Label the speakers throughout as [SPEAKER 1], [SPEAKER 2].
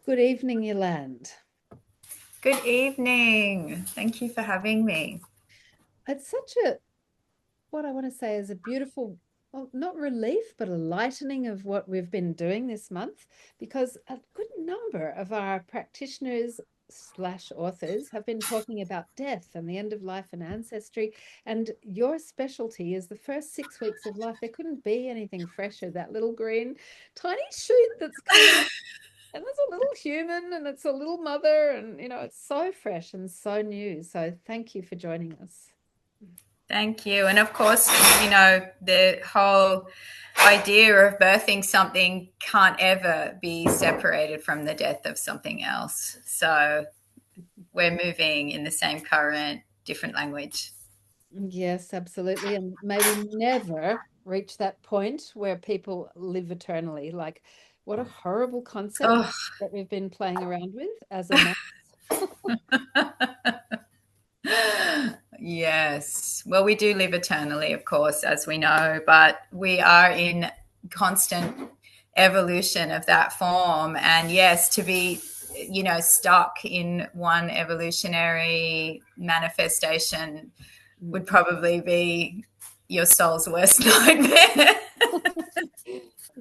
[SPEAKER 1] Good evening, Yolande.
[SPEAKER 2] Good evening. Thank you for having me.
[SPEAKER 1] It's such what I want to say is a beautiful, well, not relief, but a lightening of what we've been doing this month, because a good number of our practitioners slash authors have been talking about death and the end of life and ancestry. And your specialty is the first 6 weeks of life. There couldn't be anything fresher. That little green tiny shoot that's come out. And there's a little human and it's a little mother, and it's so fresh and so new. So thank you for joining us.
[SPEAKER 2] Thank you. And of course, the whole idea of birthing something can't ever be separated from the death of something else. So we're moving in the same current, different language.
[SPEAKER 1] Yes, absolutely. And may we never reach that point where people live eternally. Like, what a horrible concept
[SPEAKER 2] Oh,
[SPEAKER 1] that we've been playing around with as a mass.
[SPEAKER 2] yes. Well, we do live eternally, of course, as we know, but we are in constant evolution of that form. And yes, to be, stuck in one evolutionary manifestation would probably be your soul's worst nightmare.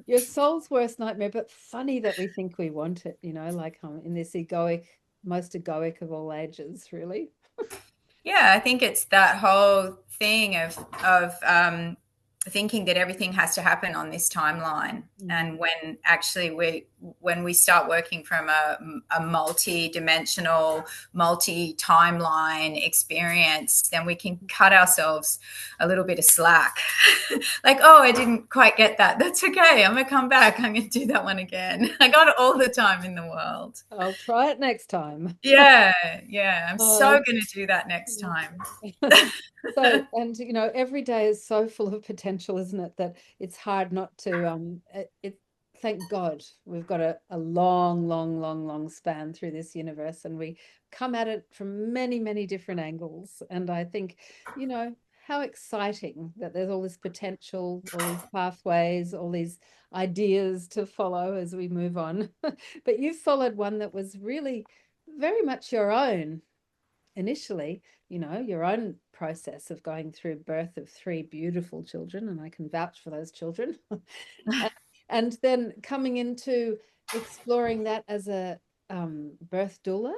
[SPEAKER 1] Your soul's worst nightmare, but funny that we think we want it, like in this egoic, most egoic of all ages, really.
[SPEAKER 2] Yeah, I think it's that whole thing of thinking that everything has to happen on this timeline,
[SPEAKER 1] Mm.
[SPEAKER 2] and when we start working from a multi-dimensional, multi-timeline experience, then we can cut ourselves a little bit of slack. Like, oh, I didn't quite get that. That's okay. I'm gonna come back. I'm gonna do that one again. I got all the time in the world.
[SPEAKER 1] I'll try it next time.
[SPEAKER 2] Yeah, yeah. I'm so
[SPEAKER 1] Oh,
[SPEAKER 2] going to do that next time.
[SPEAKER 1] so, and every day is so full of potential, isn't it? That it's hard not to thank God we've got a long, long, long, long span through this universe, and we come at it from many, many different angles. And I think, how exciting that there's all this potential, all these pathways, all these ideas to follow as we move on. But you followed one that was really very much your own initially, your own process of going through birth of three beautiful children, and I can vouch for those children. and, and then coming into exploring that as a birth doula,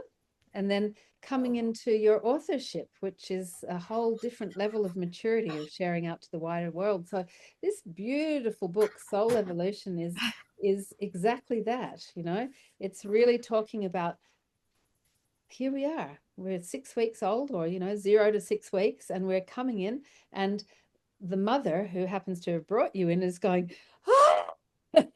[SPEAKER 1] and then coming into your authorship, which is a whole different level of maturity of sharing out to the wider world. So this beautiful book, Soul Evolution, is exactly that. It's really talking about, here we are. We're 6 weeks old, or 0 to 6 weeks, and we're coming in, and the mother who happens to have brought you in is going, oh, what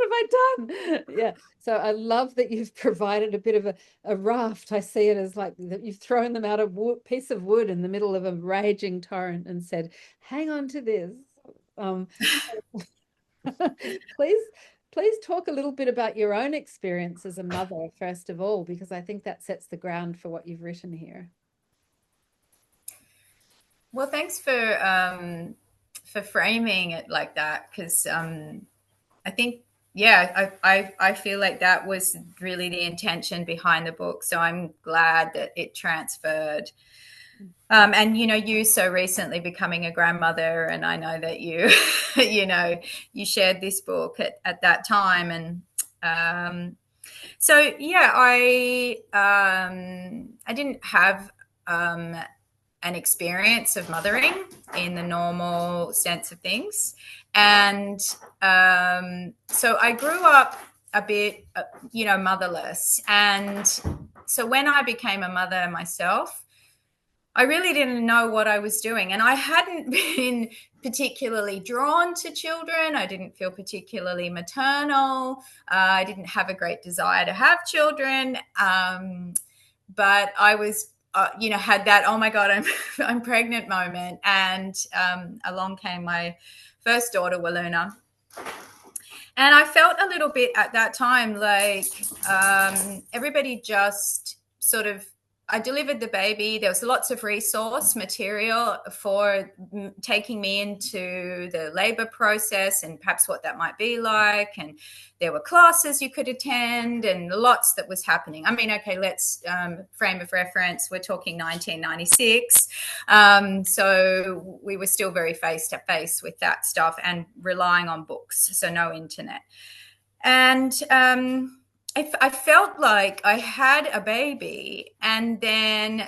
[SPEAKER 1] have I done? Yeah. So I love that you've provided a bit of a raft. I see it as like that you've thrown them out a piece of wood in the middle of a raging torrent and said, hang on to this. Um, please, please talk a little bit about your own experience as a mother, first of all, because I think that sets the ground for what you've written here.
[SPEAKER 2] Well, thanks for framing it like that, because I think, yeah, I feel like that was really the intention behind the book. So I'm glad that it transferred. And you so recently becoming a grandmother, and I know that you, you shared this book at that time, and so yeah, I didn't have an experience of mothering in the normal sense of things. And so I grew up a bit, motherless. And so when I became a mother myself, I really didn't know what I was doing. And I hadn't been particularly drawn to children. I didn't feel particularly maternal. I didn't have a great desire to have children. But I was had that, oh my God, I'm pregnant moment. And along came my first daughter, Waluna. And I felt a little bit at that time like everybody just sort of I delivered the baby. There was lots of resource material for taking me into the labor process and perhaps what that might be like. And there were classes you could attend and lots that was happening. I mean, okay, let's frame of reference. We're talking 1996. So we were still very face to face with that stuff and relying on books. So no internet. And I felt like I had a baby, and then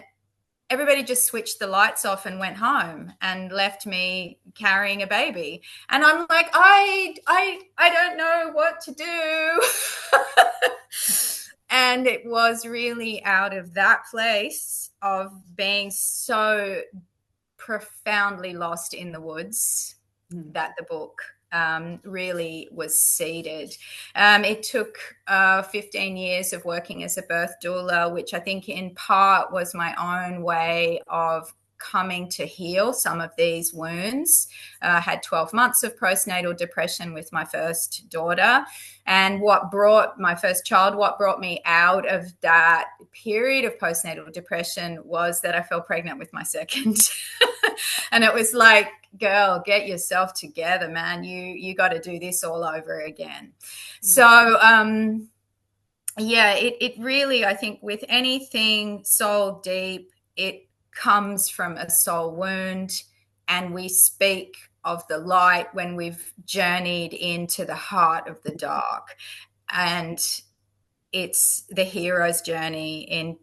[SPEAKER 2] everybody just switched the lights off and went home and left me carrying a baby. And I'm like, I don't know what to do. And it was really out of that place of being so profoundly lost in the woods that the book really was seeded. It took 15 years of working as a birth doula, which I think in part was my own way of coming to heal some of these wounds. I had 12 months of postnatal depression with my first daughter. And what brought my first child, what brought me out of that period of postnatal depression was that I fell pregnant with my second. And it was like, girl, get yourself together, man. You got to do this all over again. So yeah, it really, I think with anything soul deep, it comes from a soul wound, and we speak of the light when we've journeyed into the heart of the dark. And it's the hero's journey in,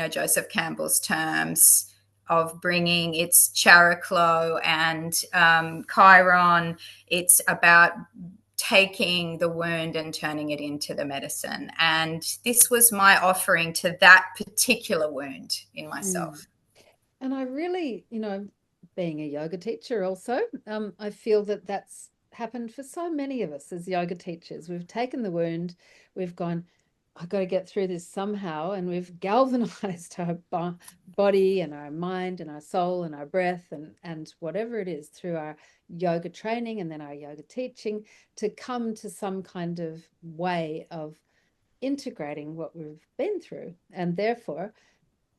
[SPEAKER 2] Joseph Campbell's terms of bringing its Chariclo and Chiron. It's about taking the wound and turning it into the medicine. And this was my offering to that particular wound in myself.
[SPEAKER 1] And I really, being a yoga teacher also, I feel that that's happened for so many of us as yoga teachers. We've taken the wound, we've gone, I've got to get through this somehow, and we've galvanized our body and our mind and our soul and our breath and whatever it is through our yoga training and then our yoga teaching to come to some kind of way of integrating what we've been through, and therefore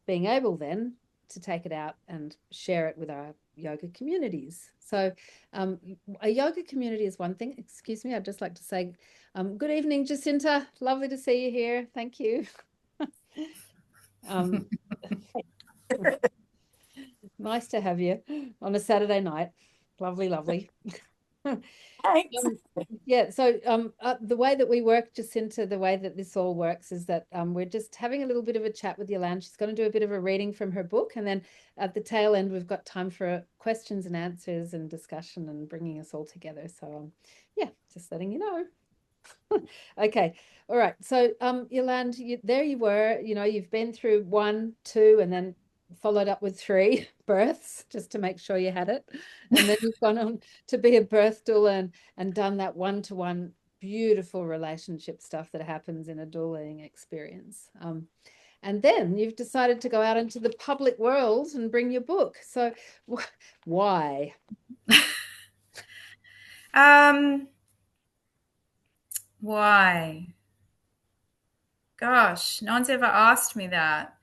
[SPEAKER 1] being able then to take it out and share it with our yoga communities. So a yoga community is one thing. Excuse me, I'd just like to say good evening, Jacinta. Lovely to see you here. Thank you. Nice to have you on a Saturday night. Lovely, lovely.
[SPEAKER 3] Thanks.
[SPEAKER 1] Yeah, so the way that we work, Jacinta, the way that this all works is that we're just having a little bit of a chat with Yolande. She's going to do a bit of a reading from her book, and then at the tail end, we've got time for questions and answers and discussion and bringing us all together. So yeah, just letting you know. Okay, all right. So Yolande, there you were. You've been through 1, 2, and then followed up with 3 births just to make sure you had it, and then you've gone on to be a birth doula and done that one-to-one beautiful relationship stuff that happens in a doulaing experience, and then you've decided to go out into the public world and bring your book. So why?
[SPEAKER 2] Why? Gosh, no one's ever asked me that.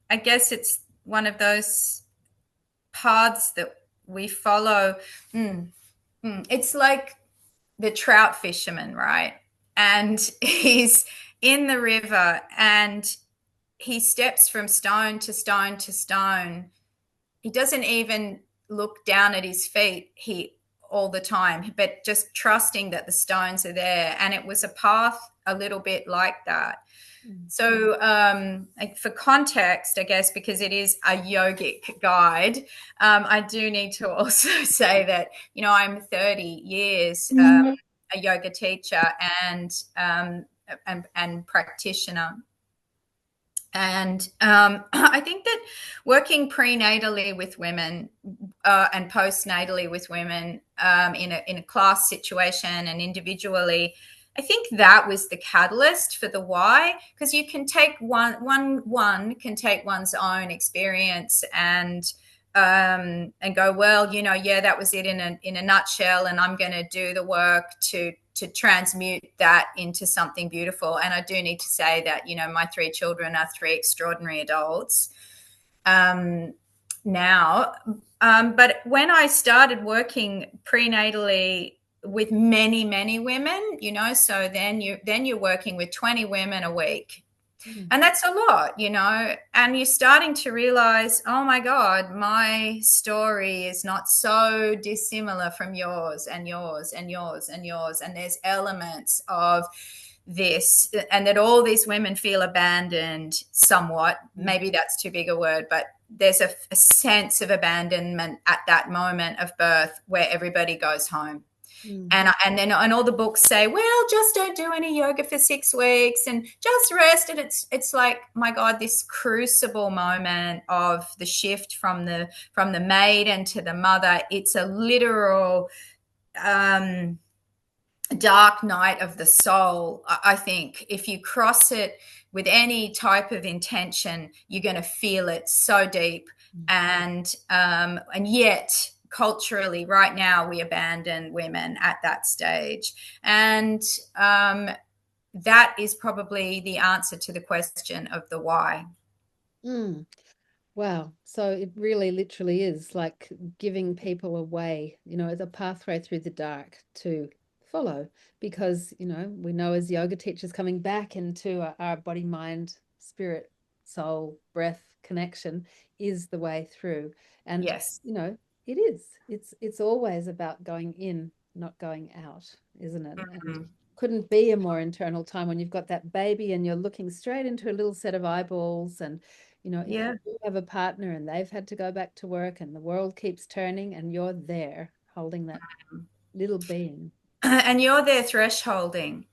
[SPEAKER 2] I guess it's one of those paths that we follow. It's like the trout fisherman, right? And he's in the river and he steps from stone to stone to stone. He doesn't even look down at his feet all the time, but just trusting that the stones are there. And it was a path a little bit like that. So for context, I guess, because it is a yogic guide, I do need to also say that, I'm 30 years a yoga teacher and practitioner. And I think that working prenatally with women and postnatally with women in a class situation and individually, I think that was the catalyst for the why, because you can take one can take one's own experience and and go, well, yeah, that was it in a nutshell, and I'm going to do the work to transmute that into something beautiful. And I do need to say that, my 3 children are 3 extraordinary adults now. But when I started working prenatally with many, many women, so then you're working with 20 women a week. And that's a lot, and you're starting to realize, oh my God, my story is not so dissimilar from yours and yours and yours and yours. And there's elements of this, and that all these women feel abandoned somewhat. Maybe that's too big a word, but there's a sense of abandonment at that moment of birth where everybody goes home. And all the books say, well, just don't do any yoga for 6 weeks and just rest. And it's like, my God, this crucible moment of the shift from the maiden to the mother. It's a literal dark night of the soul. I think if you cross it with any type of intention, you're going to feel it so deep. And yet culturally right now we abandon women at that stage, and that is probably the answer to the question of the why.
[SPEAKER 1] Wow. So it really literally is like giving people a way, the pathway through the dark to follow, because, we know as yoga teachers coming back into our body, mind, spirit, soul, breath connection is the way through. And,
[SPEAKER 2] Yes.
[SPEAKER 1] it is. It's always about going in, not going out, isn't it? And couldn't be a more internal time when you've got that baby and you're looking straight into a little set of eyeballs. And if you have a partner and they've had to go back to work and the world keeps turning and you're there holding that little being.
[SPEAKER 2] And you're there thresholding.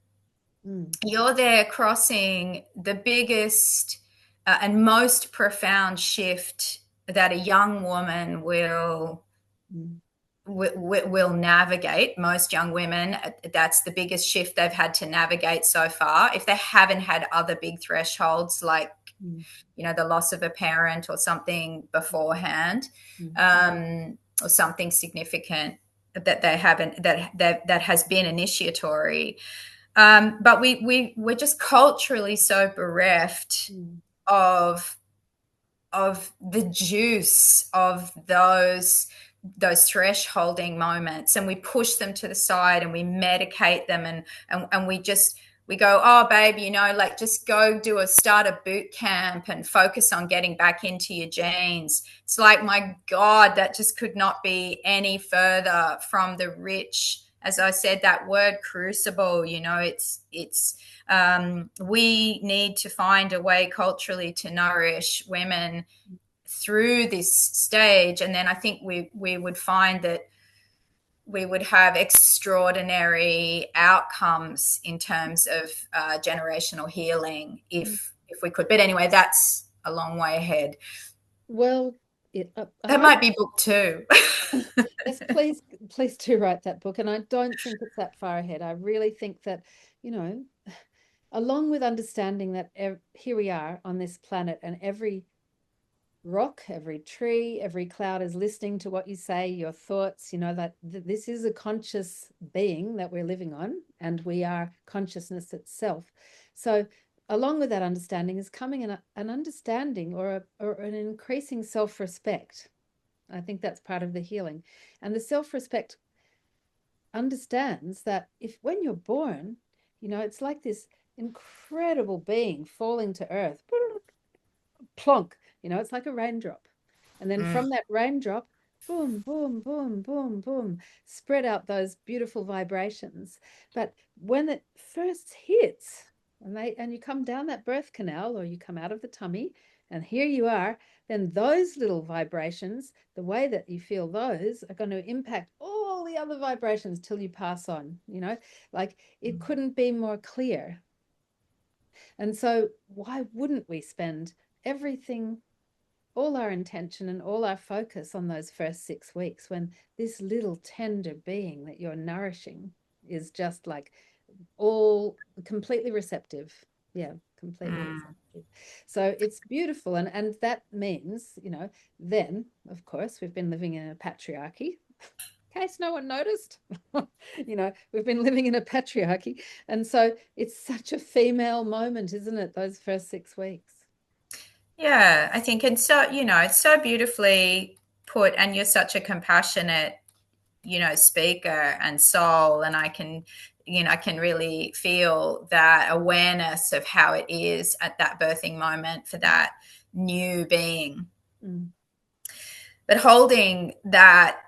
[SPEAKER 2] You're there crossing the biggest and most profound shift that a young woman will navigate. Most young women, that's the biggest shift they've had to navigate so far, if they haven't had other big thresholds like the loss of a parent or something beforehand, or something significant that they haven't, that has been initiatory. But we're just culturally so bereft of the juice of those thresholding moments, and we push them to the side and we medicate them, and we go, oh babe, like just go start a boot camp and focus on getting back into your genes. It's like, my God, that just could not be any further from the rich, as I said, that word crucible. We need to find a way culturally to nourish women through this stage, and then I think we would find that we would have extraordinary outcomes in terms of generational healing if we could. But anyway, that's a long way ahead.
[SPEAKER 1] Well,
[SPEAKER 2] that might be book 2.
[SPEAKER 1] Yes, please do write that book. And I don't think it's that far ahead. I really think that, along with understanding that here we are on this planet, and every rock, every tree, every cloud is listening to what you say, your thoughts, that this is a conscious being that we're living on, and we are consciousness itself. So along with that understanding is coming an understanding or an increasing self-respect. I think that's part of the healing. And the self-respect understands that when you're born, it's like this incredible being falling to earth, plonk, it's like a raindrop. And then from that raindrop, boom, boom, boom, boom, boom, spread out those beautiful vibrations. But when it first hits, and you come down that birth canal, or you come out of the tummy, and here you are, then those little vibrations, the way that you feel those, are going to impact all the other vibrations till you pass on. Like, it couldn't be more clear. And so why wouldn't we spend everything, all our intention and all our focus on those first 6 weeks, when this little tender being that you're nourishing is just like all completely receptive? Yeah, completely accepted. So it's beautiful. And that means, then, of course, we've been living in a patriarchy. In case no one noticed, we've been living in a patriarchy. And so it's such a female moment, isn't it? Those first 6 weeks.
[SPEAKER 2] Yeah, I think it's so, it's so beautifully put, and you're such a compassionate, speaker and soul, and I can really feel that awareness of how it is at that birthing moment for that new being. But holding that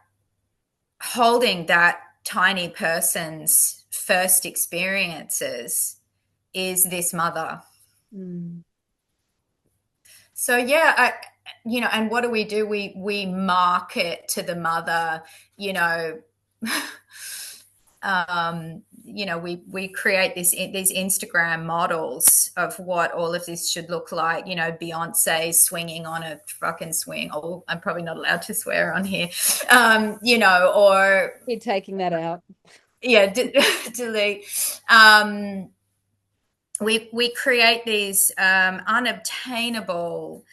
[SPEAKER 2] tiny person's first experiences is this mother. So yeah, and what do? We market to the mother, we create these Instagram models of what all of this should look like. Beyonce swinging on a fucking swing. Oh, I'm probably not allowed to swear on here. Or
[SPEAKER 1] you're taking that out.
[SPEAKER 2] Yeah, delete. We create these unobtainable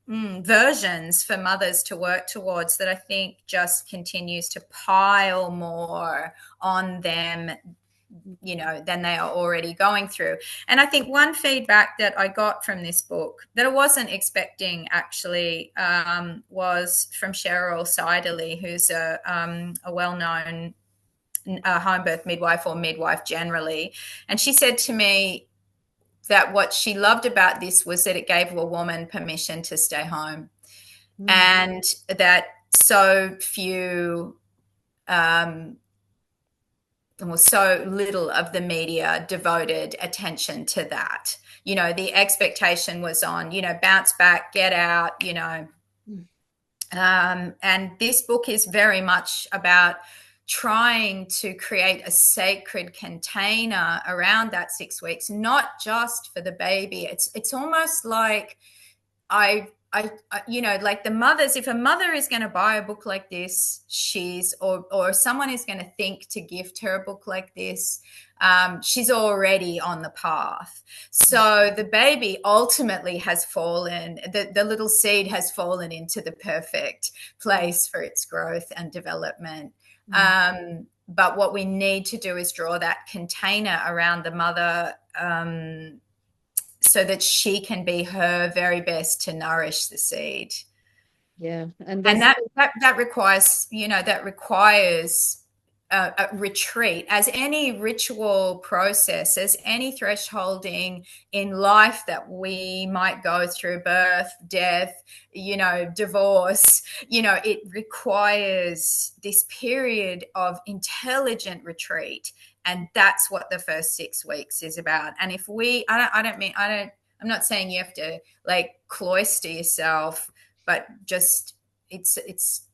[SPEAKER 2] versions for mothers to work towards that I think just continues to pile more on them, than they are already going through. And I think one feedback that I got from this book that I wasn't expecting actually was from Cheryl Siderly, who's a well-known home birth midwife or midwife generally. And she said to me that what she loved about this was that it gave a woman permission to stay home, and that so few or so little of the media devoted attention to that. The expectation was on, bounce back, get out, and this book is very much about trying to create a sacred container around that 6 weeks, not just for the baby. It's almost like I like the mothers, if a mother is going to buy a book like this, or someone is going to think to gift her a book like this, she's already on the path. So the baby ultimately has fallen, the little seed has fallen into the perfect place for its growth and development. But what we need to do is draw that container around the mother, so that she can be her very best to nourish the seed.
[SPEAKER 1] Yeah.
[SPEAKER 2] And that requires, a retreat, as any ritual process, as any thresholding in life that we might go through, birth, death, divorce, it requires this period of intelligent retreat. And that's what the first 6 weeks is about. And if I'm not saying you have to like cloister yourself, but just it's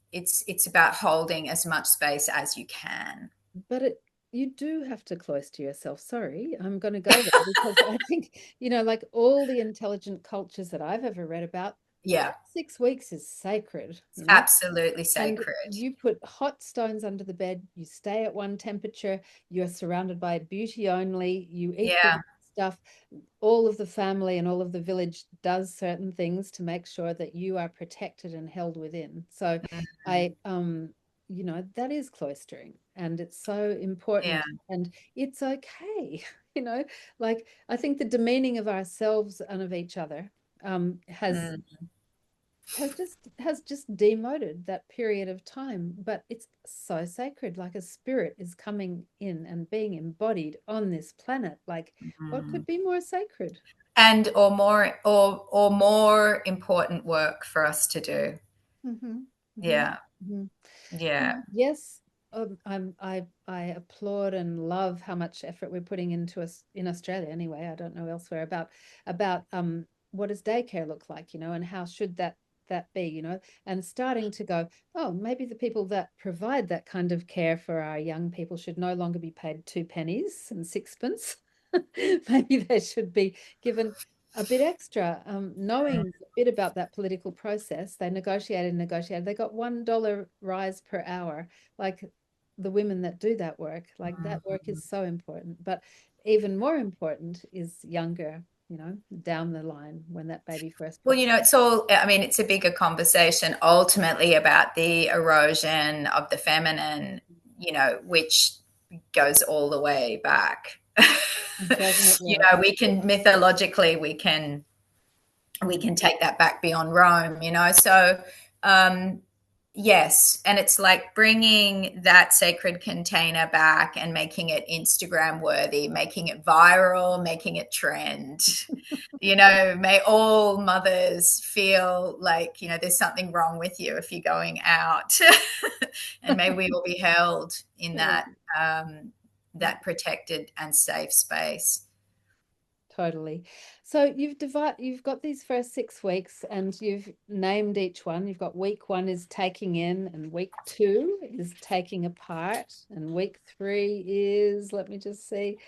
[SPEAKER 2] about holding as much space as you can.
[SPEAKER 1] But you do have to cloister yourself. Sorry, I'm going to go there because I think, like all the intelligent cultures that I've ever read about,
[SPEAKER 2] Yeah.
[SPEAKER 1] 6 weeks is sacred.
[SPEAKER 2] Absolutely sacred.
[SPEAKER 1] And you put hot stones under the bed, you stay at one temperature, you're surrounded by beauty only, you eat the stuff. All of the family and all of the village does certain things to make sure that you are protected and held within. So that is cloistering, and it's so important. And it's okay. Like I think the demeaning of ourselves and of each other has just demoted that period of time, but it's so sacred. Like a spirit is coming in and being embodied on this planet. Like what could be more sacred?
[SPEAKER 2] And or more important work for us to do. Yeah. Yeah.
[SPEAKER 1] Yes. I applaud and love how much effort we're putting into us in Australia anyway. I don't know elsewhere about what does daycare look like, and how should that be, and starting to go, oh, maybe the people that provide that kind of care for our young people should no longer be paid 2 pennies and sixpence. Maybe they should be given a bit extra, knowing a bit about that political process. They negotiated, they got $1 rise per hour. Like the women that do that work, like that work is so important. But even more important is younger, down the line when that baby first
[SPEAKER 2] Well,
[SPEAKER 1] pops.
[SPEAKER 2] it's a bigger conversation ultimately about the erosion of the feminine, which goes all the way back.
[SPEAKER 1] Doesn't it? Yeah.
[SPEAKER 2] We can mythologically, we can take that back beyond Rome. So, um, yes, and it's like bringing that sacred container back and making it Instagram worthy, making it viral, making it trend. May all mothers feel like, there's something wrong with you if you're going out. And may we all be held in that protected and safe space.
[SPEAKER 1] Totally. So you've got these first 6 weeks and you've named each one. You've got week 1 is taking in, and week 2 is taking apart, and week 3 is, let me just see,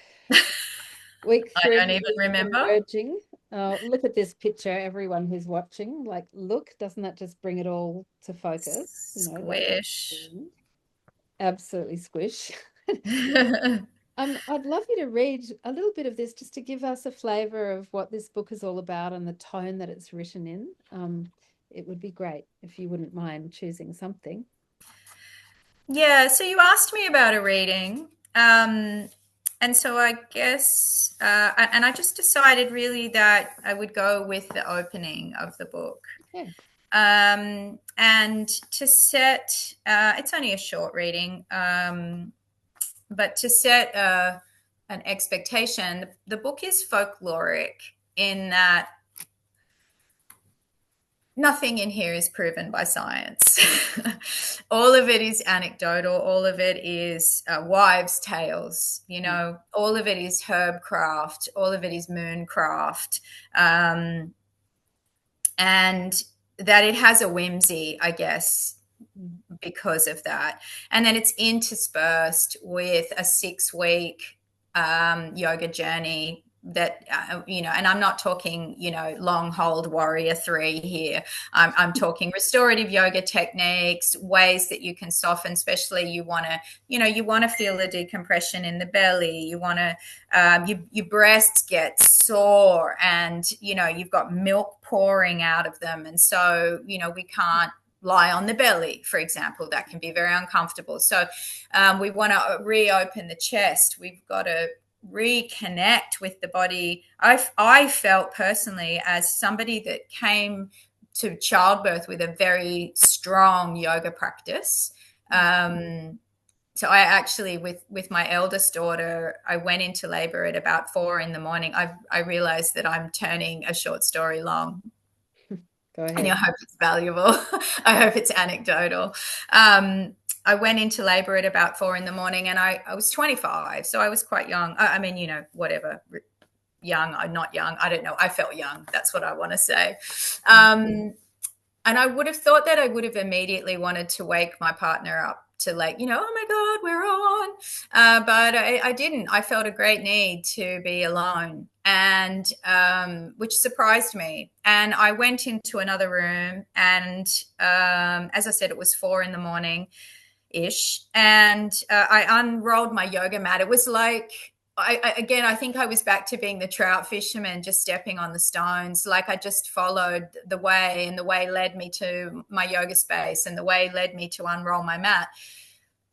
[SPEAKER 1] week
[SPEAKER 2] I
[SPEAKER 1] 3
[SPEAKER 2] don't even
[SPEAKER 1] is
[SPEAKER 2] remember.
[SPEAKER 1] emerging. Look at this picture, everyone who's watching. Like, look, doesn't that just bring it all to focus?
[SPEAKER 2] Squish.
[SPEAKER 1] Absolutely squish. I'd love you to read a little bit of this just to give us a flavor of what this book is all about and the tone that it's written in. It would be great if you wouldn't mind choosing something.
[SPEAKER 2] Yeah, so you asked me about a reading. And so I guess, and I just decided really that I would go with the opening of the book.
[SPEAKER 1] Okay.
[SPEAKER 2] And to set, it's only a short reading, but to set an expectation, the book is folkloric in that nothing in here is proven by science. All of it is anecdotal. All of it is wives' tales. All of it is herbcraft. All of it is mooncraft. And that it has a whimsy, I guess, because of that. And then it's interspersed with a 6-week yoga journey that and I'm not talking long hold warrior 3 here. I'm talking restorative yoga techniques, ways that you can soften, especially you want to feel the decompression in the belly. You want to your breasts get sore, and you've got milk pouring out of them, and so we can't lie on the belly, for example. That can be very uncomfortable. So we want to reopen the chest. We've got to reconnect with the body. I felt personally, as somebody that came to childbirth with a very strong yoga practice. So I actually, with my eldest daughter, I went into labor at about 4 a.m. I realized that I'm turning a short story long.
[SPEAKER 1] Go ahead.
[SPEAKER 2] And I hope it's valuable. I hope it's anecdotal. I went into labor at about 4 a.m, and I was 25, so I was quite young. Whatever, young, I'm not young. I don't know. I felt young. That's what I want to say. And I would have thought that I would have immediately wanted to wake my partner up to, like, oh my God, we're on. But I didn't. I felt a great need to be alone, and which surprised me. And I went into another room, and as I said, it was 4 a.m. ish, and I unrolled my yoga mat. It was like, I think I was back to being the trout fisherman, just stepping on the stones. Like, I just followed the way, and the way led me to my yoga space, and the way led me to unroll my mat.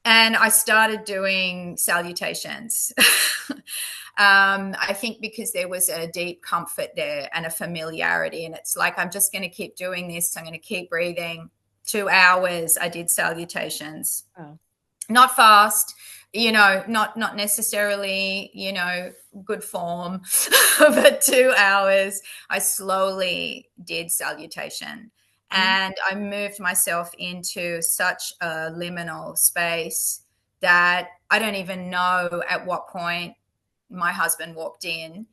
[SPEAKER 2] And I started doing salutations. I think because there was a deep comfort there and a familiarity. And it's like, I'm just going to keep doing this. I'm going to keep breathing. 2 hours, I did salutations.
[SPEAKER 1] Oh.
[SPEAKER 2] Not fast, not necessarily, good form, but 2 hours, I slowly did salutation. And I moved myself into such a liminal space that I don't even know at what point my husband walked in,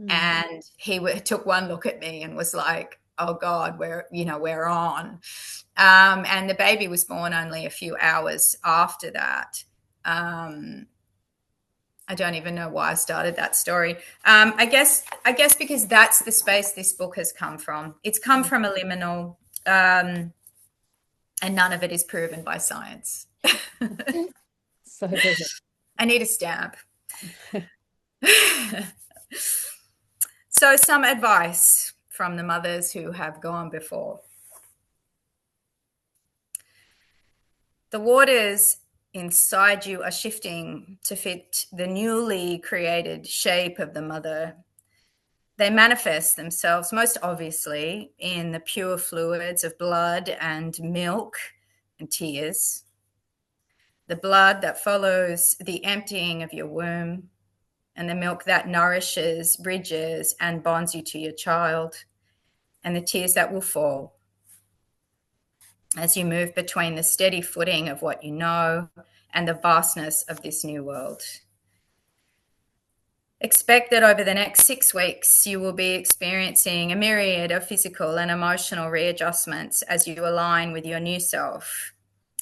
[SPEAKER 2] and he took one look at me and was like, oh God, we're on. And the baby was born only a few hours after that. I don't even know why I started that story. I guess because that's the space this book has come from. It's come from a liminal, and none of it is proven by science.
[SPEAKER 1] So good.
[SPEAKER 2] I need a stamp. So, some advice from the mothers who have gone before. The waters inside you are shifting to fit the newly created shape of the mother. They manifest themselves most obviously in the pure fluids of blood and milk and tears. The blood that follows the emptying of your womb, and the milk that nourishes, bridges, and bonds you to your child, and the tears that will fall as you move between the steady footing of what you know and the vastness of this new world. Expect that over the next 6 weeks, you will be experiencing a myriad of physical and emotional readjustments as you align with your new self.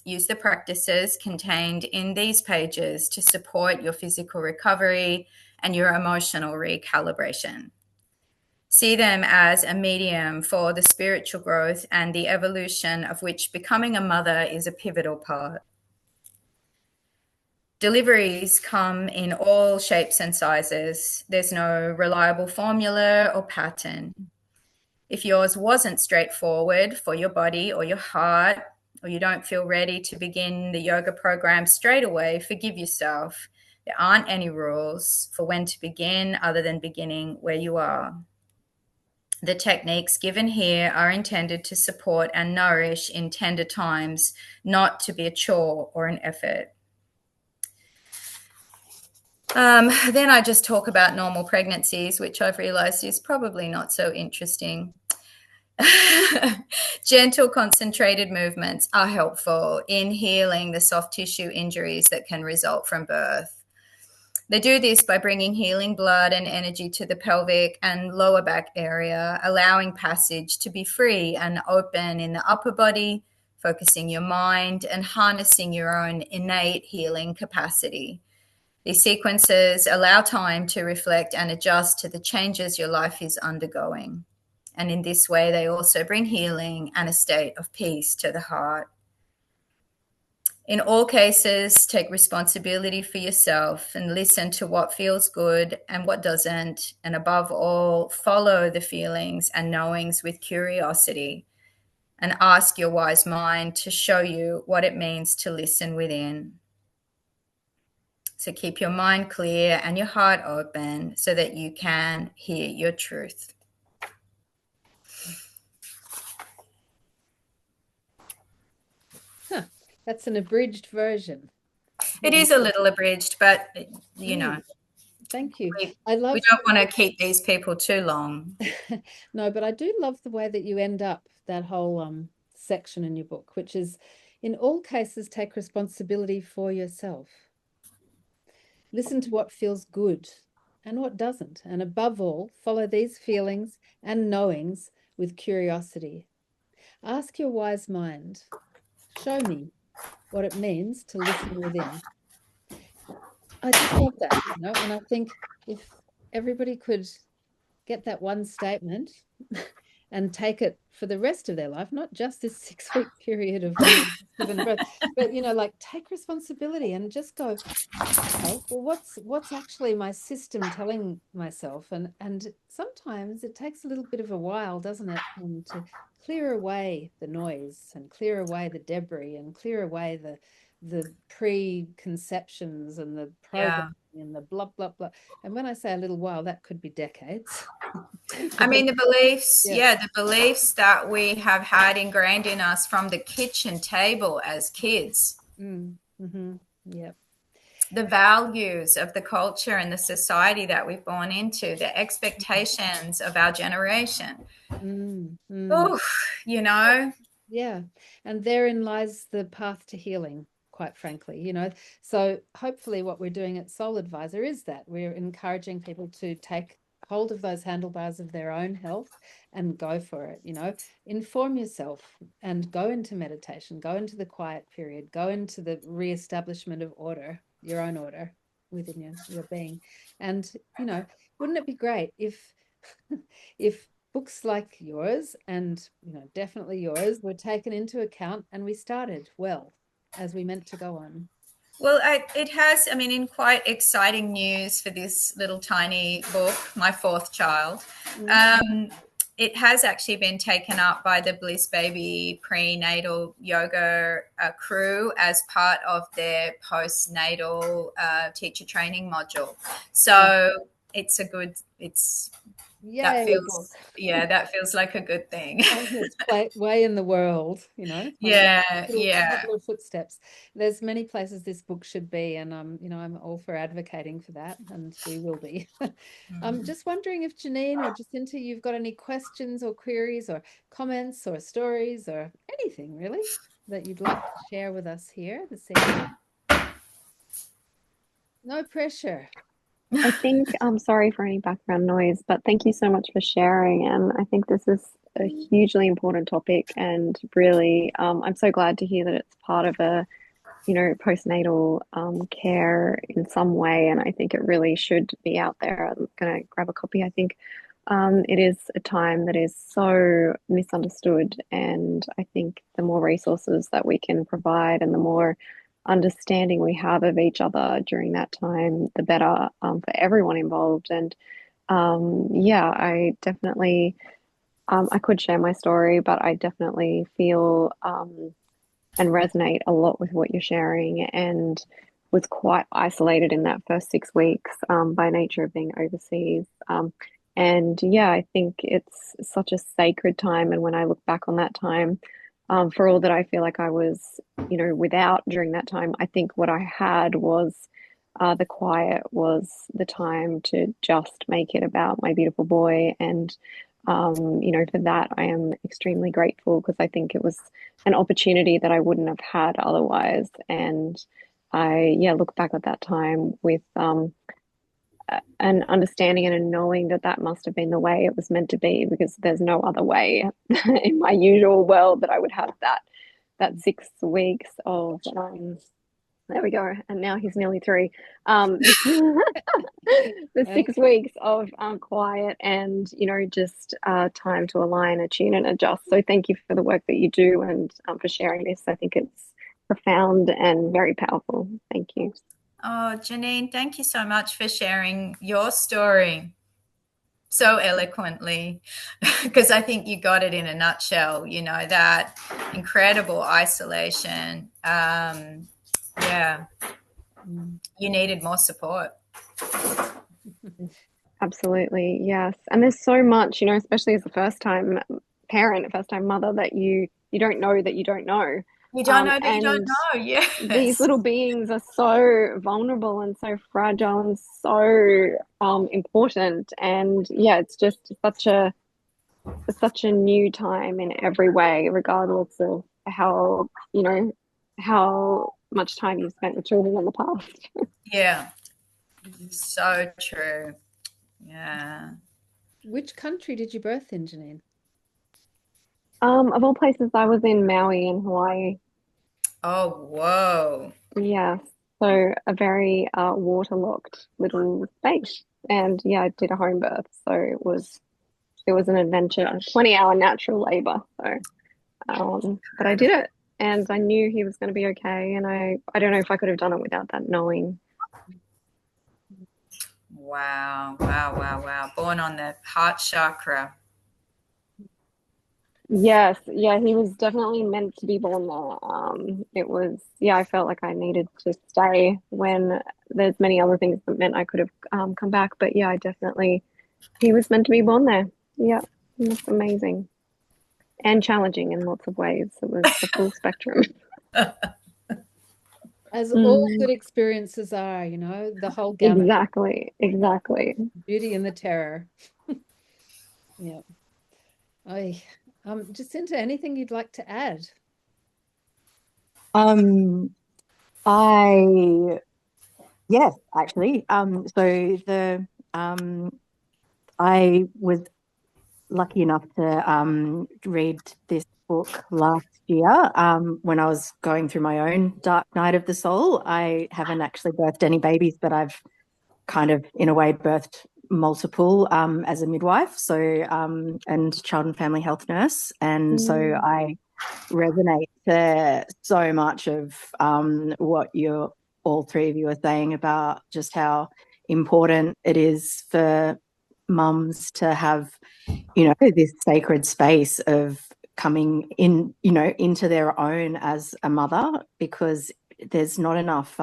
[SPEAKER 2] Use the practices contained in these pages to support your physical recovery and your emotional recalibration. See them as a medium for the spiritual growth and the evolution of which becoming a mother is a pivotal part. Deliveries come in all shapes and sizes. There's no reliable formula or pattern. If yours wasn't straightforward for your body or your heart, or you don't feel ready to begin the yoga program straight away, forgive yourself. There aren't any rules for when to begin other than beginning where you are. The techniques given here are intended to support and nourish in tender times, not to be a chore or an effort. Then I just talk about normal pregnancies, which I've realized is probably not so interesting. Gentle, concentrated movements are helpful in healing the soft tissue injuries that can result from birth. They do this by bringing healing blood and energy to the pelvic and lower back area, allowing passage to be free and open in the upper body, focusing your mind and harnessing your own innate healing capacity. These sequences allow time to reflect and adjust to the changes your life is undergoing. And in this way, they also bring healing and a state of peace to the heart. In all cases, take responsibility for yourself and listen to what feels good and what doesn't. And above all, follow the feelings and knowings with curiosity and ask your wise mind to show you what it means to listen within. So keep your mind clear and your heart open so that you can hear your truth.
[SPEAKER 1] Huh. That's an abridged version.
[SPEAKER 2] It is a little abridged, but
[SPEAKER 1] Thank you.
[SPEAKER 2] we
[SPEAKER 1] I love
[SPEAKER 2] don't want to keep these people too long.
[SPEAKER 1] No, but I do love the way that you end up that whole section in your book, which is, in all cases, take responsibility for yourself. Listen to what feels good and what doesn't. And above all, follow these feelings and knowings with curiosity. Ask your wise mind, show me what it means to listen within. I just love that, and I think if everybody could get that one statement and take it for the rest of their life, not just this 6 week period of when they've given birth, but like take responsibility and just go, okay, well, what's actually my system telling myself? And sometimes it takes a little bit of a while, doesn't it, to clear away the noise and clear away the debris and clear away the preconceptions and the programming and the blah blah blah. And when I say a little while, that could be decades.
[SPEAKER 2] I mean, the beliefs,
[SPEAKER 1] Yeah.
[SPEAKER 2] the beliefs that we have had ingrained in us from the kitchen table as kids.
[SPEAKER 1] Yeah.
[SPEAKER 2] The values of the culture and the society that we've born into, the expectations of our generation. Oof,
[SPEAKER 1] Yeah. And therein lies the path to healing, quite frankly, So hopefully what we're doing at Soul Advisor is that we're encouraging people to take hold of those handlebars of their own health and go for it, inform yourself and go into meditation, go into the quiet period, go into the reestablishment of order, your own order within your being. And, wouldn't it be great if if books like yours and definitely yours were taken into account and we started well as we meant to go on?
[SPEAKER 2] Well, it has, I mean, in quite exciting news for this little tiny book, my fourth child, it has actually been taken up by the Bliss Baby prenatal yoga crew as part of their postnatal teacher training module. So it's a good, that
[SPEAKER 1] Yay, book.
[SPEAKER 2] feels like a good thing.
[SPEAKER 1] On its way in the world, you know,
[SPEAKER 2] Yeah,
[SPEAKER 1] little
[SPEAKER 2] yeah.
[SPEAKER 1] toddler footsteps. There's many places this book should be, and you know, I'm all for advocating for that, and we will be. I'm just wondering if Janine or Jacinta, you've got any questions or queries or comments or stories or anything really that you'd like to share with us here this evening. No pressure.
[SPEAKER 3] I think I'm sorry for any background noise, but thank you so much for sharing. And I think this is a hugely important topic, and really, I'm so glad to hear that it's part of a, postnatal care in some way. And I think it really should be out there. I'm going to grab a copy. I think it is a time that is so misunderstood, and I think the more resources that we can provide and the more understanding we have of each other during that time, the better for everyone involved. And yeah, I definitely, I could share my story, but I definitely feel and resonate a lot with what you're sharing, and was quite isolated in that first 6 weeks by nature of being overseas. And yeah, I think it's such a sacred time. And when I look back on that time, for all that I feel like I was, without during that time, I think what I had was the quiet, was the time to just make it about my beautiful boy. And, for that, I am extremely grateful, because I think it was an opportunity that I wouldn't have had otherwise. And I, yeah, look back at that time with an understanding and a knowing that that must have been the way it was meant to be, because there's no other way in my usual world that I would have that 6 weeks of there we go, and now he's nearly 3. The 6 weeks of quiet and just time to align, attune, and adjust. So thank you for the work that you do, and for sharing this. I think it's profound and very powerful. Thank you.
[SPEAKER 2] Oh, Janine, thank you so much for sharing your story so eloquently, because I think you got it in a nutshell, that incredible isolation. Yeah, you needed more support.
[SPEAKER 3] Absolutely, yes. And there's so much, especially as a first time parent, a first time mother, that you don't know that you don't know.
[SPEAKER 2] You don't know that you don't know. Yes.
[SPEAKER 3] These little beings are so vulnerable and so fragile and so important. And yeah, it's just such a new time in every way, regardless of how much time you've spent with children in the past.
[SPEAKER 2] Yeah. So true. Yeah.
[SPEAKER 1] Which country did you birth in, Janine?
[SPEAKER 3] Of all places, I was in Maui in Hawaii.
[SPEAKER 2] Oh, whoa.
[SPEAKER 3] Yeah, so a very waterlogged little space. And yeah, I did a home birth, so it was an adventure, 20-hour natural labor. So but I did it, and I knew he was going to be okay, and I don't know if I could have done it without that knowing.
[SPEAKER 2] Wow. Wow. Wow. Wow. Born on the heart chakra.
[SPEAKER 3] Yes, yeah, he was definitely meant to be born there. It was, yeah, I felt like I needed to stay when there's many other things that meant I could have come back. But yeah, he was meant to be born there. Yeah, that's amazing and challenging in lots of ways. It was the full spectrum.
[SPEAKER 1] As all good experiences are, the whole gamut.
[SPEAKER 3] Exactly.
[SPEAKER 1] Beauty and the terror. Yeah. Jacinta, anything you'd like to add?
[SPEAKER 4] Yes, actually. I was lucky enough to read this book last year when I was going through my own dark night of the soul. I haven't actually birthed any babies, but I've kind of, in a way, birthed multiple as a midwife, and child and family health nurse. And so I resonate to so much of what you're all three of you are saying about just how important it is for mums to have, this sacred space of coming in, into their own as a mother, because there's not enough,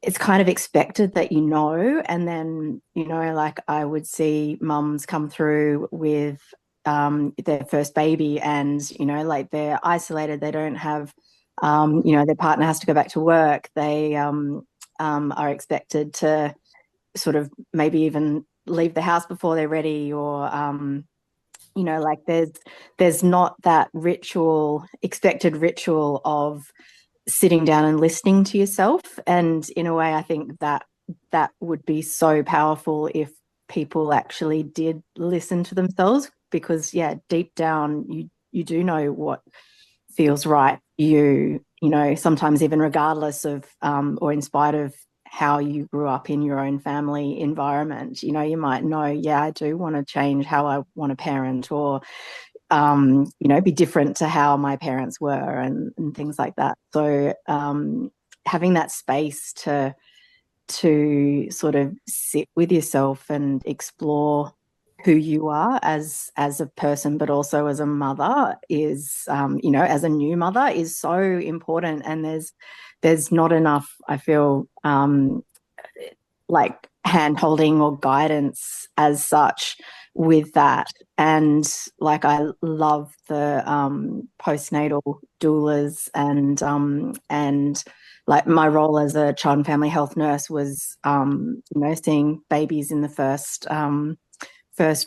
[SPEAKER 4] it's kind of expected that, and then, like I would see mums come through with their first baby and, like they're isolated, they don't have, their partner has to go back to work. They are expected to sort of maybe even leave the house before they're ready, or like there's not that expected ritual of sitting down and listening to yourself. And in a way, I think that would be so powerful if people actually did listen to themselves, because deep down you do know what feels right for you, sometimes even regardless of or in spite of how you grew up in your own family environment. You might know, I do want to change how I want to parent, or be different to how my parents were, and things like that. So having that space to sort of sit with yourself and explore who you are as a person, but also as a mother is, as a new mother, is so important. And there's not enough, I feel, like hand-holding or guidance as such with that. And like I love the postnatal doulas, and like my role as a child and family health nurse was seeing babies in the first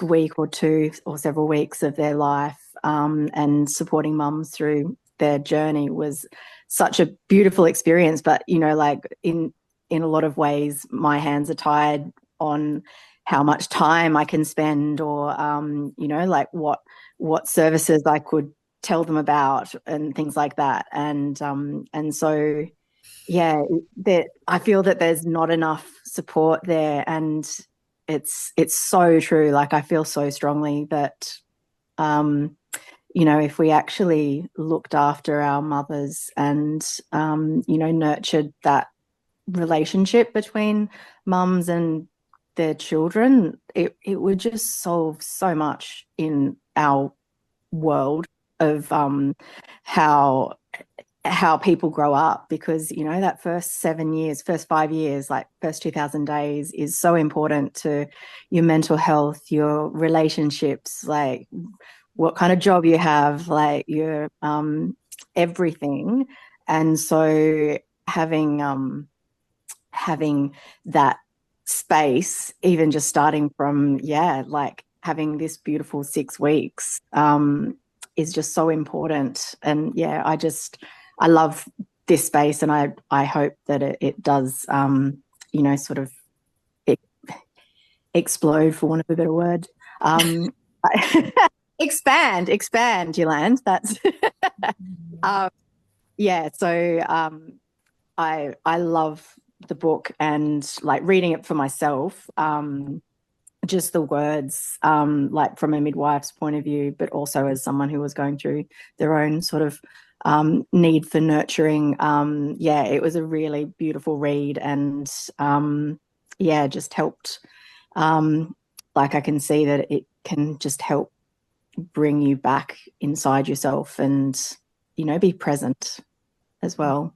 [SPEAKER 4] week or two or several weeks of their life, and supporting mums through their journey was such a beautiful experience. But like in a lot of ways, my hands are tied on how much time I can spend, or like what services I could tell them about, and things like that. And so I feel that there's not enough support there, and it's so true. Like I feel so strongly that if we actually looked after our mothers and nurtured that relationship between mums and their children, it would just solve so much in our world of how people grow up. Because that first 7 years, first 5 years, like first 2000 days is so important to your mental health, your relationships, like what kind of job you have, like your everything. And so having that space, even just starting from like having this beautiful 6 weeks, is just so important. And I love this space, and I hope that it does sort of explode, for want of a better word. expand, Yolande. That's so I love the book, and like reading it for myself, just the words, like from a midwife's point of view, but also as someone who was going through their own sort of need for nurturing. It was a really beautiful read, and just helped. Like I can see that it can just help bring you back inside yourself, and be present as well.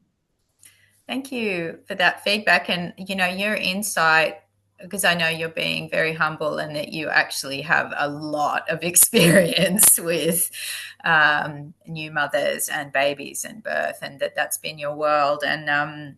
[SPEAKER 2] Thank you for that feedback, and your insight, because I know you're being very humble and that you actually have a lot of experience with new mothers and babies and birth, and that's been your world. And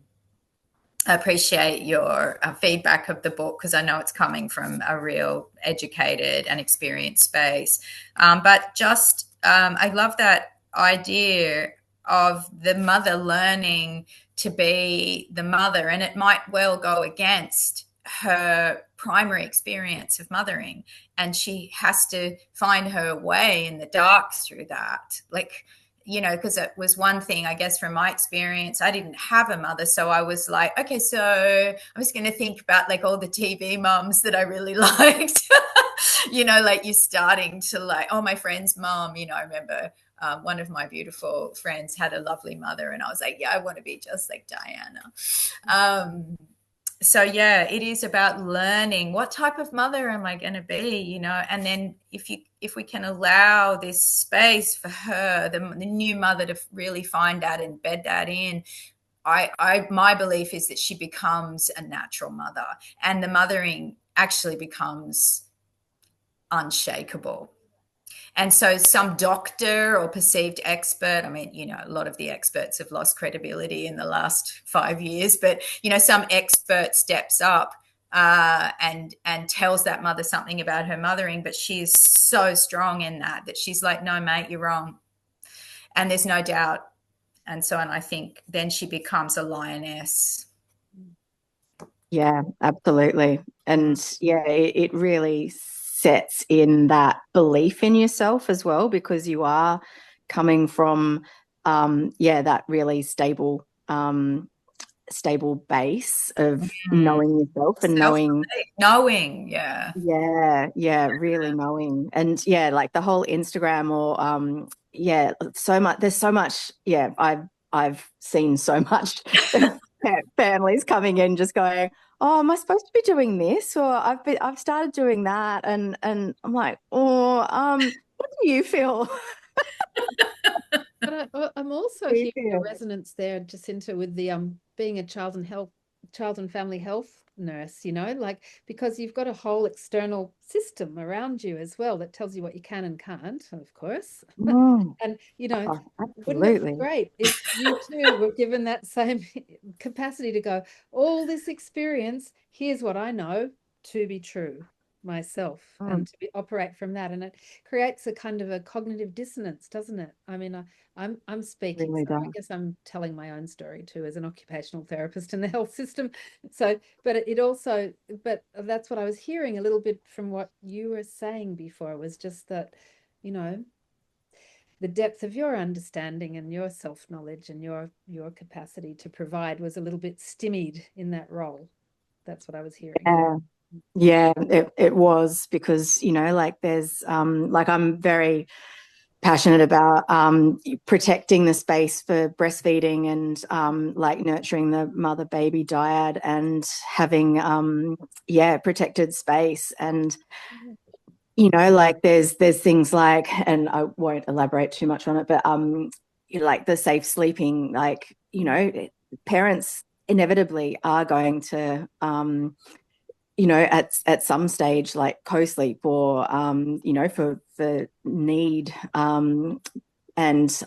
[SPEAKER 2] I appreciate your feedback of the book, because I know it's coming from a real educated and experienced space. But just I love that idea of the mother learning to be the mother, and it might well go against her primary experience of mothering, and she has to find her way in the dark through that. Like, because it was one thing, I guess, from my experience, I didn't have a mother. So I was like, okay, so I'm just going to think about like all the TV mums that I really liked. You know, like you're starting to like, oh, my friend's mom, you know, I remember one of my beautiful friends had a lovely mother, and I was like, yeah, I want to be just like Diana. So yeah, it is about learning what type of mother am I going to be, you know, and then if we can allow this space for her, the new mother, to really find that and bed that in, my belief is that she becomes a natural mother, and the mothering actually becomes unshakable. And so some doctor or perceived expert, I mean, you know, a lot of the experts have lost credibility in the last 5 years, but, you know, some expert steps up and tells that mother something about her mothering, but she is so strong in that she's like, no, mate, you're wrong. And there's no doubt. And so, and I think then she becomes a lioness.
[SPEAKER 4] Yeah, absolutely. And yeah, it really sets in that belief in yourself as well, because you are coming from that really stable base of knowing yourself and
[SPEAKER 2] knowing,
[SPEAKER 4] really knowing. And yeah, like the whole Instagram or so much, there's so much. Yeah, I've seen so much families coming in just going, oh, am I supposed to be doing this, or I've started doing that, and I'm like, oh, what do you feel?
[SPEAKER 1] But I'm also hearing a resonance there, Jacinta, with the being a child and family health nurse, you know, like, because you've got a whole external system around you as well that tells you what you can and can't, of course. And you know, wouldn't it be great if you too were given that same capacity to go, all this experience, here's what I know to be true myself, and to operate from that. And it creates a kind of a cognitive dissonance, doesn't it? I mean, I'm speaking,
[SPEAKER 4] Really
[SPEAKER 1] so I
[SPEAKER 4] does.
[SPEAKER 1] guess I'm telling my own story too as an occupational therapist in the health system. So, but that's what I was hearing a little bit from what you were saying before, was just that, you know, the depth of your understanding and your self-knowledge and your capacity to provide was a little bit stymied in that role. That's what I was hearing.
[SPEAKER 4] Yeah, it was, because, you know, like there's like I'm very passionate about protecting the space for breastfeeding and like nurturing the mother baby dyad and having protected space. And you know, like there's things like, and I won't elaborate too much on it, but like the safe sleeping, like, you know, parents inevitably are going to you know, at some stage, like co-sleep or you know, for need, and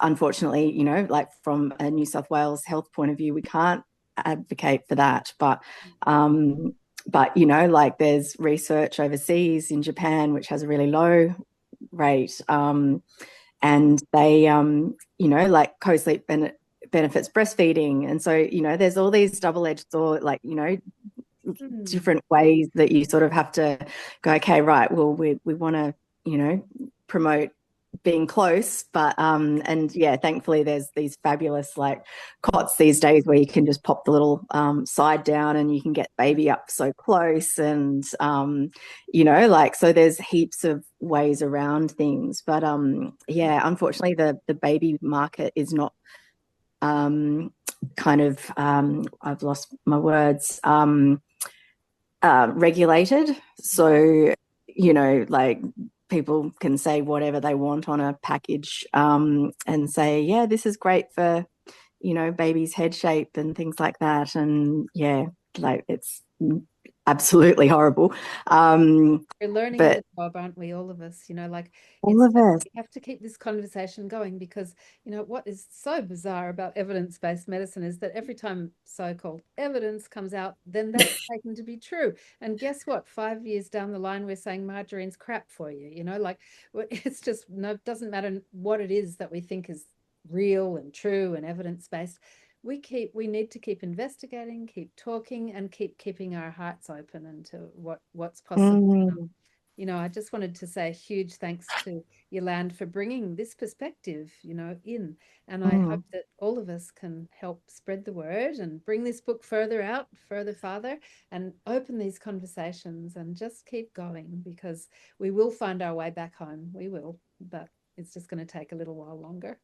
[SPEAKER 4] unfortunately, you know, like from a New South Wales health point of view, we can't advocate for that. But you know, like there's research overseas in Japan which has a really low rate, and they you know, like co-sleep benefits breastfeeding. And so, you know, there's all these double-edged sword, like, you know, different ways that you sort of have to go, okay, right, well, we want to, you know, promote being close, but and yeah, thankfully there's these fabulous like cots these days where you can just pop the little side down and you can get baby up so close, and you know, like, so there's heaps of ways around things. But yeah, unfortunately the baby market is not kind of I've lost my words, regulated. So, you know, like people can say whatever they want on a package and say, yeah, this is great for, you know, baby's head shape and things like that. And yeah, like it's absolutely horrible.
[SPEAKER 1] We're learning the job, aren't we? All of us, you know, like
[SPEAKER 4] all of us.
[SPEAKER 1] We have to keep this conversation going, because, you know, what is so bizarre about evidence-based medicine is that every time so-called evidence comes out, then that's taken to be true. And guess what? 5 years down the line, we're saying margarine's crap for you, you know, like it's just, no, it doesn't matter what it is that we think is real and true and evidence-based. We need to keep investigating, keep talking, and keeping our hearts open into what's possible. I just wanted to say a huge thanks to Yolande for bringing this perspective, in. And I hope that all of us can help spread the word and bring this book further out, farther, and open these conversations and just keep going, because we will find our way back home. We will, but it's just going to take a little while longer.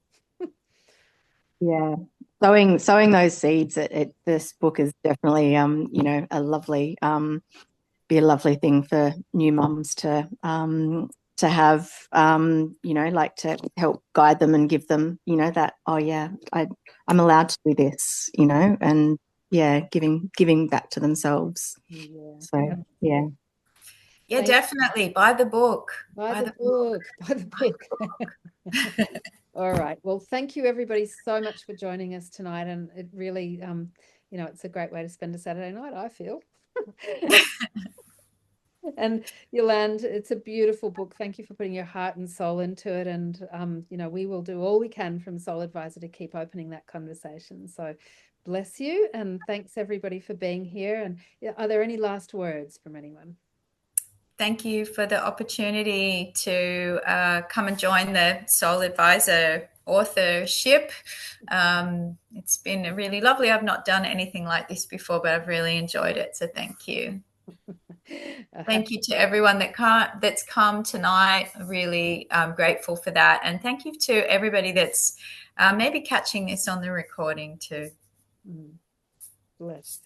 [SPEAKER 4] Yeah, sowing those seeds. This book is definitely a lovely be a lovely thing for new mums to have, like to help guide them and give them, that, oh yeah, I'm allowed to do this, and yeah, giving back to themselves.
[SPEAKER 1] Yeah.
[SPEAKER 4] So yeah.
[SPEAKER 2] Yeah, definitely. Buy the book.
[SPEAKER 1] Buy the book. Buy the book. All right. Well, thank you everybody so much for joining us tonight. And it really, it's a great way to spend a Saturday night, I feel. And Yolande, it's a beautiful book. Thank you for putting your heart and soul into it. And, we will do all we can from Soul Advisor to keep opening that conversation. So bless you. And thanks everybody for being here. And are there any last words from anyone?
[SPEAKER 2] Thank you for the opportunity to come and join the Soul Advisor authorship. It's been really lovely. I've not done anything like this before, but I've really enjoyed it. So thank you. Thank you to everyone that's come tonight. Really grateful for that. And thank you to everybody that's maybe catching this on the recording too.
[SPEAKER 1] Blessed.